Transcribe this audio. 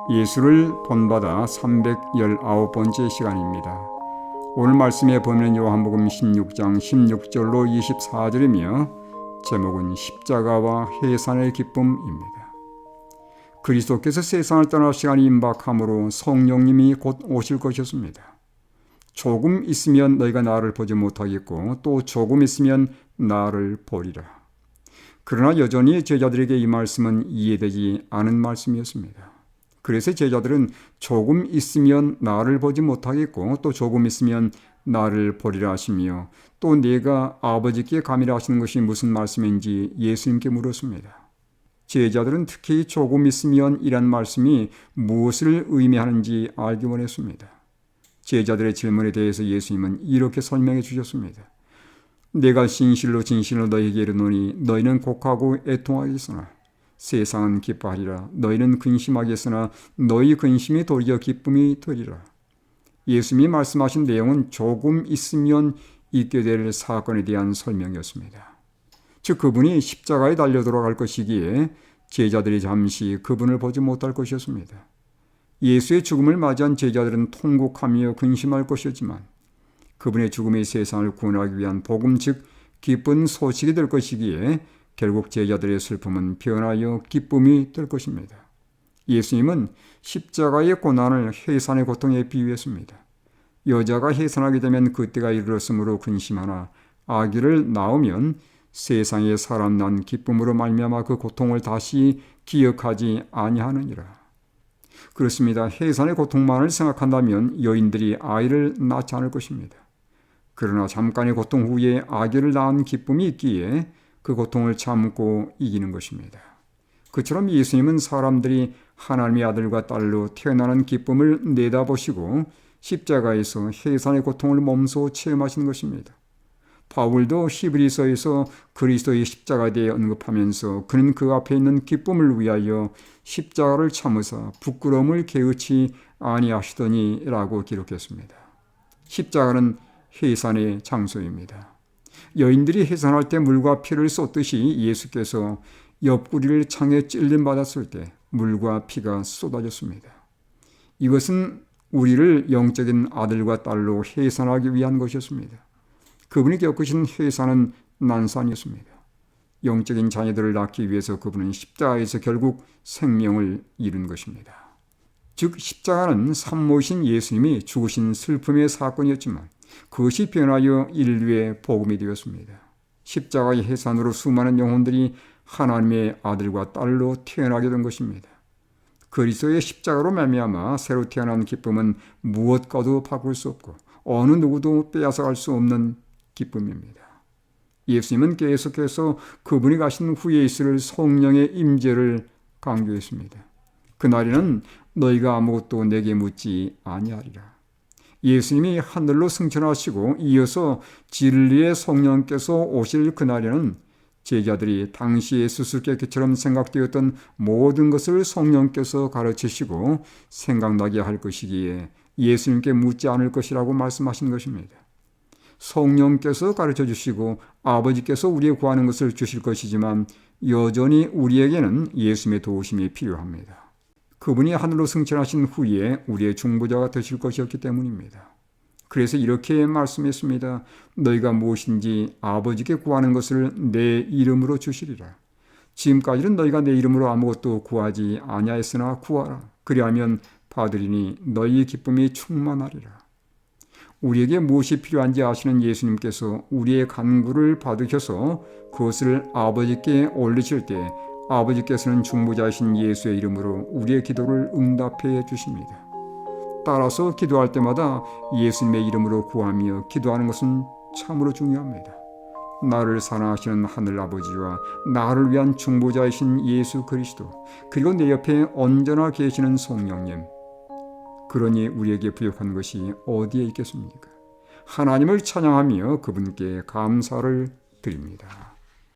예수를 본받아 319번째 시간입니다. 오늘 말씀에 보면 요한복음 16장 16절로 24절이며 제목은 십자가와 해산의 기쁨입니다. 그리스도께서 세상을 떠날 시간이 임박하므로 성령님이 곧 오실 것이었습니다. 조금 있으면 너희가 나를 보지 못하겠고 또 조금 있으면 나를 보리라. 그러나 여전히 제자들에게 이 말씀은 이해되지 않은 말씀이었습니다. 그래서 제자들은 조금 있으면 나를 보지 못하겠고 또 조금 있으면 나를 보리라 하시며 또 내가 아버지께 가미라 하시는 것이 무슨 말씀인지 예수님께 물었습니다. 제자들은 특히 조금 있으면 이란 말씀이 무엇을 의미하는지 알기 원했습니다. 제자들의 질문에 대해서 예수님은 이렇게 설명해 주셨습니다. 내가 진실로 진실로 너희에게 이르노니 너희는 곡하고 애통하겠으나 세상은 기뻐하리라. 너희는 근심하겠으나 너희 근심이 도리어 기쁨이 되리라. 예수님이 말씀하신 내용은 조금 있으면 있게 될 사건에 대한 설명이었습니다. 즉 그분이 십자가에 달려 돌아갈 것이기에 제자들이 잠시 그분을 보지 못할 것이었습니다. 예수의 죽음을 맞이한 제자들은 통곡하며 근심할 것이었지만 그분의 죽음이 세상을 구원하기 위한 복음 즉 기쁜 소식이 될 것이기에 결국 제자들의 슬픔은 변하여 기쁨이 될 것입니다. 예수님은 십자가의 고난을 해산의 고통에 비유했습니다. 여자가 해산하게 되면 그때가 이르렀으므로 근심하나 아기를 낳으면 세상에 사람 난 기쁨으로 말미암아 그 고통을 다시 기억하지 아니하느니라. 그렇습니다. 해산의 고통만을 생각한다면 여인들이 아이를 낳지 않을 것입니다. 그러나 잠깐의 고통 후에 아기를 낳은 기쁨이 있기에 그 고통을 참고 이기는 것입니다. 그처럼 예수님은 사람들이 하나님의 아들과 딸로 태어나는 기쁨을 내다보시고 십자가에서 해산의 고통을 몸소 체험하시는 것입니다. 바울도 히브리서에서 그리스도의 십자가에 대해 언급하면서 그는 그 앞에 있는 기쁨을 위하여 십자가를 참으사 부끄러움을 개의치 아니하시더니 라고 기록했습니다. 십자가는 해산의 장소입니다. 여인들이 해산할 때 물과 피를 쏟듯이 예수께서 옆구리를 창에 찔림받았을 때 물과 피가 쏟아졌습니다. 이것은 우리를 영적인 아들과 딸로 해산하기 위한 것이었습니다. 그분이 겪으신 해산은 난산이었습니다. 영적인 자녀들을 낳기 위해서 그분은 십자가에서 결국 생명을 이룬 것입니다. 즉 십자가는 산모이신 예수님이 죽으신 슬픔의 사건이었지만 그것이 변하여 인류의 복음이 되었습니다. 십자가의 해산으로 수많은 영혼들이 하나님의 아들과 딸로 태어나게 된 것입니다. 그리스도의 십자가로 말미암아 새로 태어난 기쁨은 무엇과도 바꿀 수 없고 어느 누구도 빼앗아갈 수 없는 기쁨입니다. 예수님은 계속해서 그분이 가신 후에 있을 성령의 임재를 강조했습니다. 그날에는 너희가 아무것도 내게 묻지 아니하리라. 예수님이 하늘로 승천하시고 이어서 진리의 성령께서 오실 그날에는 제자들이 당시의 수수께끼처럼 생각되었던 모든 것을 성령께서 가르치시고 생각나게 할 것이기에 예수님께 묻지 않을 것이라고 말씀하신 것입니다. 성령께서 가르쳐 주시고 아버지께서 우리의 구하는 것을 주실 것이지만 여전히 우리에게는 예수님의 도우심이 필요합니다. 그분이 하늘로 승천하신 후에 우리의 중보자가 되실 것이었기 때문입니다. 그래서 이렇게 말씀했습니다. 너희가 무엇인지 아버지께 구하는 것을 내 이름으로 주시리라. 지금까지는 너희가 내 이름으로 아무것도 구하지 아니하였으나 구하라. 그리하면 받으리니 너희의 기쁨이 충만하리라. 우리에게 무엇이 필요한지 아시는 예수님께서 우리의 간구를 받으셔서 그것을 아버지께 올리실 때 아버지께서는 중보자이신 예수의 이름으로 우리의 기도를 응답해 주십니다. 따라서 기도할 때마다 예수님의 이름으로 구하며 기도하는 것은 참으로 중요합니다. 나를 사랑하시는 하늘아버지와 나를 위한 중보자이신 예수 그리스도 그리고 내 옆에 언제나 계시는 성령님, 그러니 우리에게 부족한 것이 어디에 있겠습니까? 하나님을 찬양하며 그분께 감사를 드립니다.